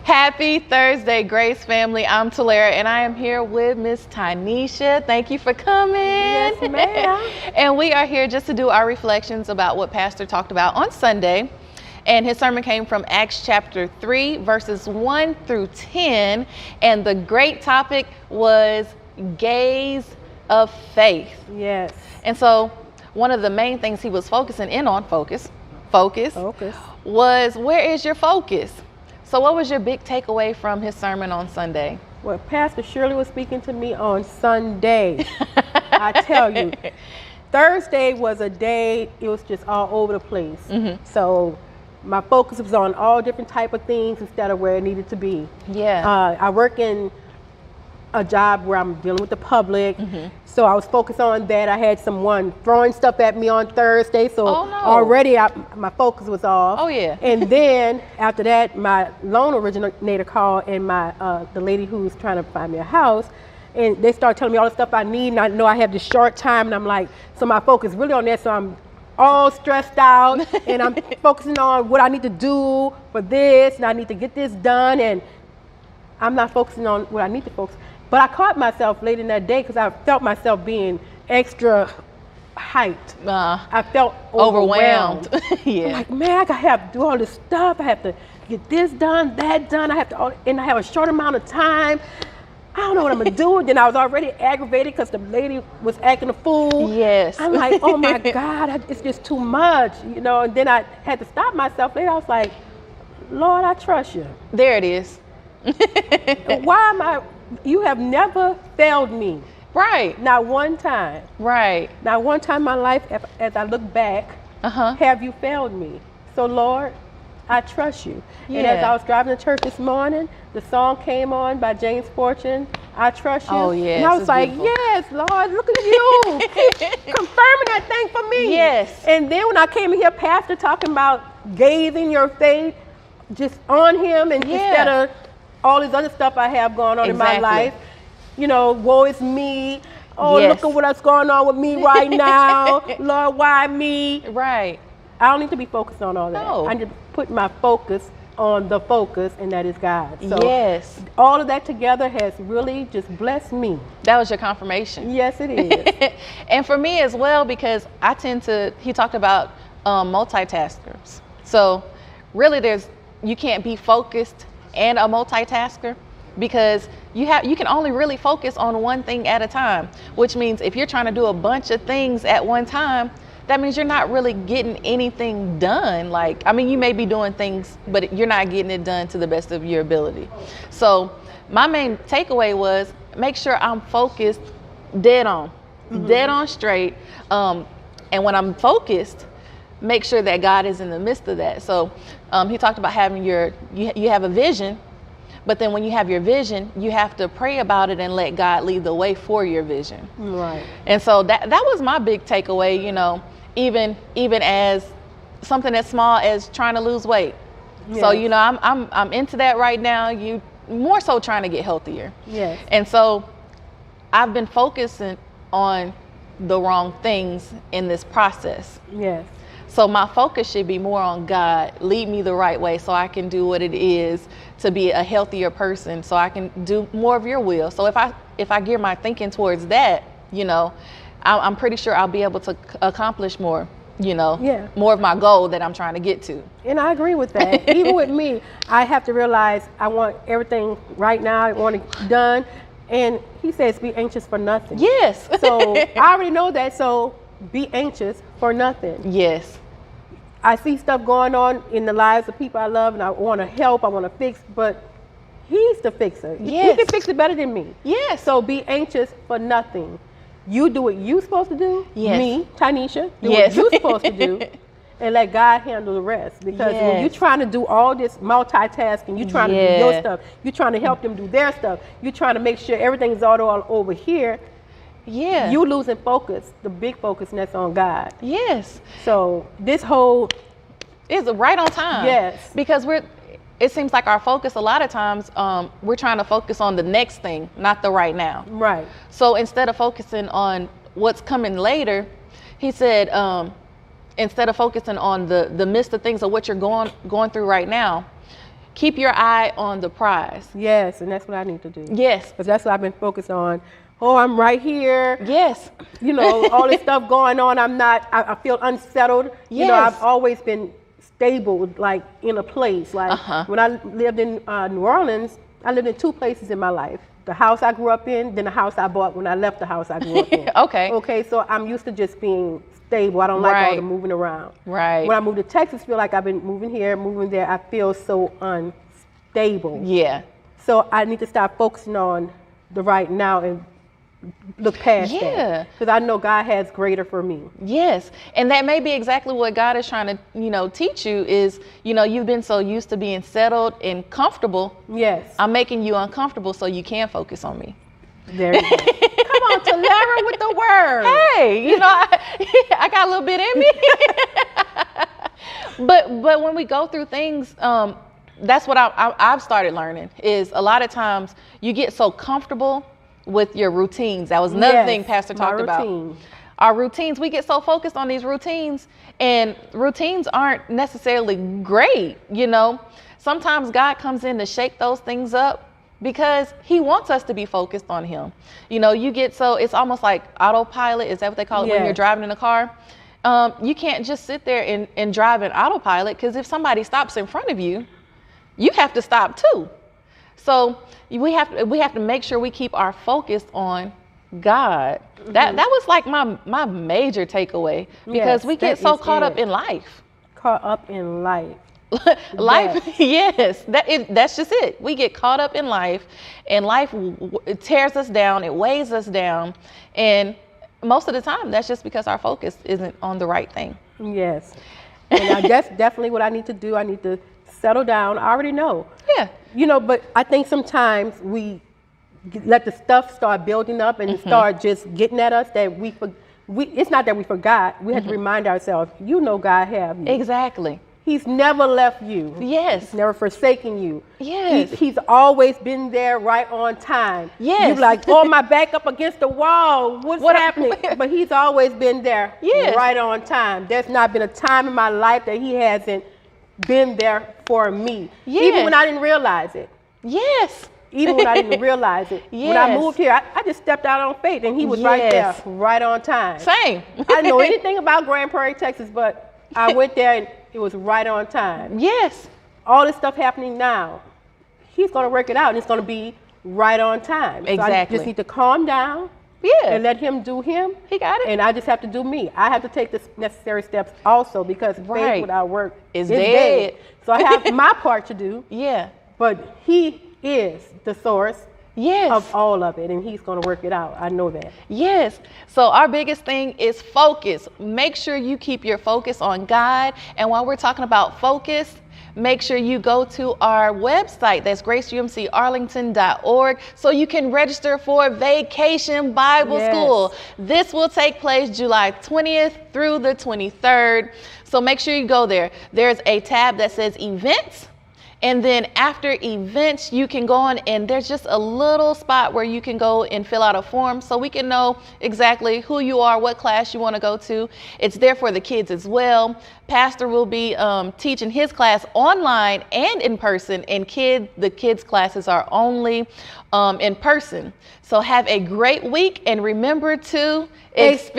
Happy Thursday, Grace family. I'm Talera, and I am here with Miss Tynesha. Thank you for coming. Yes, ma'am. And we are here just to do our reflections about what Pastor talked about on Sunday. And his sermon came from Acts chapter 3, verses 1 through 10. And the great topic was gaze of faith. Yes. And so one of the main things he was focusing in on, focus, was where is your focus? So what was your big takeaway from his sermon on Sunday? Well, Pastor Shirley was speaking to me on Sunday. I tell you, Thursday was a day, it was just all over the place. Mm-hmm. So my focus was on all different type of things instead of where it needed to be. Yeah. I work in a job where I'm dealing with the public. Mm-hmm. So I was focused on that. I had someone throwing stuff at me on Thursday. So Oh, no. already my focus was off. Oh, yeah. And then after that, my loan originator called, and the lady who's trying to find me a house, and they started telling me all the stuff I need. And I know I have this short time, and I'm like, so my focus really on that. So I'm all stressed out, and I'm focusing on what I need to do for this, and I need to get this done. And I'm not focusing on what I need to focus. But I caught myself late in that day because I felt myself being extra hyped. I felt overwhelmed. Yeah. I'm like, man, I have to do all this stuff. I have to get this done, that done. And I have a short amount of time. I don't know what I'm gonna do. Then I was already aggravated because the lady was acting a fool. Yes. I'm like, oh my God, it's just too much, you know. And then I had to stop myself later. I was like, Lord, I trust you. There it is. You have never failed me. Right. Not one time. Right. Not one time in my life, as I look back, have you failed me. So Lord, I trust you. Yeah. And as I was driving to church this morning, the song came on by James Fortune, I Trust You. Oh, yes. And I was like, beautiful. yes, Lord, look at you. Confirming that thing for me. Yes. And then when I came in here, Pastor talking about gazing your faith just on him, and instead of all this other stuff I have going on in my life, you know, woe is me. Oh, Yes. look at what's going on with me right now. Lord, why me? Right. I don't need to be focused on all that. No. I need to put my focus on the focus, and that is God. So Yes. all of that together has really just blessed me. That was your confirmation. Yes, it is. And for me as well, because he talked about multitaskers. So really you can't be focused and a multitasker, because you can only really focus on one thing at a time, which means if you're trying to do a bunch of things at one time, that means you're not really getting anything done. You may be doing things, but you're not getting it done to the best of your ability. So my main takeaway was make sure I'm focused dead on straight. And when I'm focused, make sure that God is in the midst of that. So he talked about having you have a vision, but then when you have your vision, you have to pray about it and let God lead the way for your vision. Right. And so that was my big takeaway, you know, even as something as small as trying to lose weight. Yes. So, you know, I'm into that right now. You more so trying to get healthier. Yes. And so I've been focusing on the wrong things in this process. Yes. So my focus should be more on God, lead me the right way so I can do what it is to be a healthier person, so I can do more of your will. So if I gear my thinking towards that, you know, I'm pretty sure I'll be able to accomplish more, you know, more of my goal that I'm trying to get to. And I agree with that. Even with me, I have to realize I want everything right now. I want it done. And he says, be anxious for nothing. Yes. So I already know that. So be anxious for nothing. Yes. I see stuff going on in the lives of people I love, and I want to help, I want to fix, but he's the fixer. Yes. He can fix it better than me. Yes. So be anxious for nothing. You do what you're supposed to do. Yes. Me, Tynesha, do Yes. what you're supposed to do, and let God handle the rest. Because when you're trying to do all this multitasking, you're trying to do your stuff, you're trying to help them do their stuff, you're trying to make sure everything's all over here, you losing focus, the big focus, and that's on God. Yes. So this whole is right on time. Yes. Because it seems like our focus a lot of times, we're trying to focus on the next thing, not the right now. Right. So instead of focusing on what's coming later, he said, instead of focusing on the midst of things of what you're going through right now, keep your eye on the prize. Yes, and that's what I need to do. Yes. Because that's what I've been focused on. Oh, I'm right here. Yes. You know, all this stuff going on. I feel unsettled. You know, Yes. I've always been stable, like in a place. Like when I lived in New Orleans, I lived in 2 places in my life. The house I grew up in, then the house I bought when I left the house I grew up in. Okay. Okay, so I'm used to just being stable. I don't like all Right. the moving around. Right. When I moved to Texas, I feel like I've been moving here, moving there. I feel so unstable. Yeah. So I need to start focusing on the right now and look past that. Yeah. Because I know God has greater for me. Yes. And that may be exactly what God is trying to, teach you is, you've been so used to being settled and comfortable. Yes. I'm making you uncomfortable so you can focus on me. There you go. Come on, Talara with the word. Hey, I got a little bit in me. But when we go through things, that's what I've started learning is a lot of times you get so comfortable with your routines. That was another thing Pastor talked about. Our routines, we get so focused on these routines, and routines aren't necessarily great, Sometimes God comes in to shake those things up because he wants us to be focused on him. You get so, it's almost like autopilot. Is that what they call it when you're driving in a car? You can't just sit there and drive in autopilot, because if somebody stops in front of you, you have to stop too. So we have to make sure we keep our focus on God. That was like my major takeaway, because we get so caught up in life. Caught up in life. Life, yes, that's just it. We get caught up in life, and life it tears us down, it weighs us down, and most of the time that's just because our focus isn't on the right thing. Yes, and that's definitely what I need to do. I need to settle down. I already know. Yeah. But I think sometimes we let the stuff start building up and start just getting at us that we it's not that we forgot. We have to remind ourselves, God have you. Exactly. He's never left you. Yes. He's never forsaken you. Yes. He's always been there right on time. Yes. You're like, oh, my back up against the wall. What's happening? But he's always been there right on time. There's not been a time in my life that he hasn't been there for me. Yes. Even when I didn't realize it. Yes. Even when I didn't realize it. Yes. When I moved here, I just stepped out on faith, and he was right there, right on time. Same. I didn't know anything about Grand Prairie, Texas, but I went there and it was right on time. Yes. All this stuff happening now, he's going to work it out, and it's going to be right on time. Exactly. So I just need to calm down and let him do him. He got it. And I just have to do me. I have to take the necessary steps also, because faith without work is dead. So I have my part to do. Yeah. But he is the source Yes. of all of it, and he's going to work it out. I know that. Yes. So our biggest thing is focus. Make sure you keep your focus on God. And while we're talking about focus, make sure you go to our website. That's graceumcarlington.org, so you can register for Vacation Bible School. This will take place July 20th through the 23rd. So make sure you go there. There's a tab that says events. And then after events, you can go on, and there's just a little spot where you can go and fill out a form so we can know exactly who you are, what class you want to go to. It's there for the kids as well. Pastor will be teaching his class online and in person, and the kids' classes are only in person. So have a great week, and remember to experience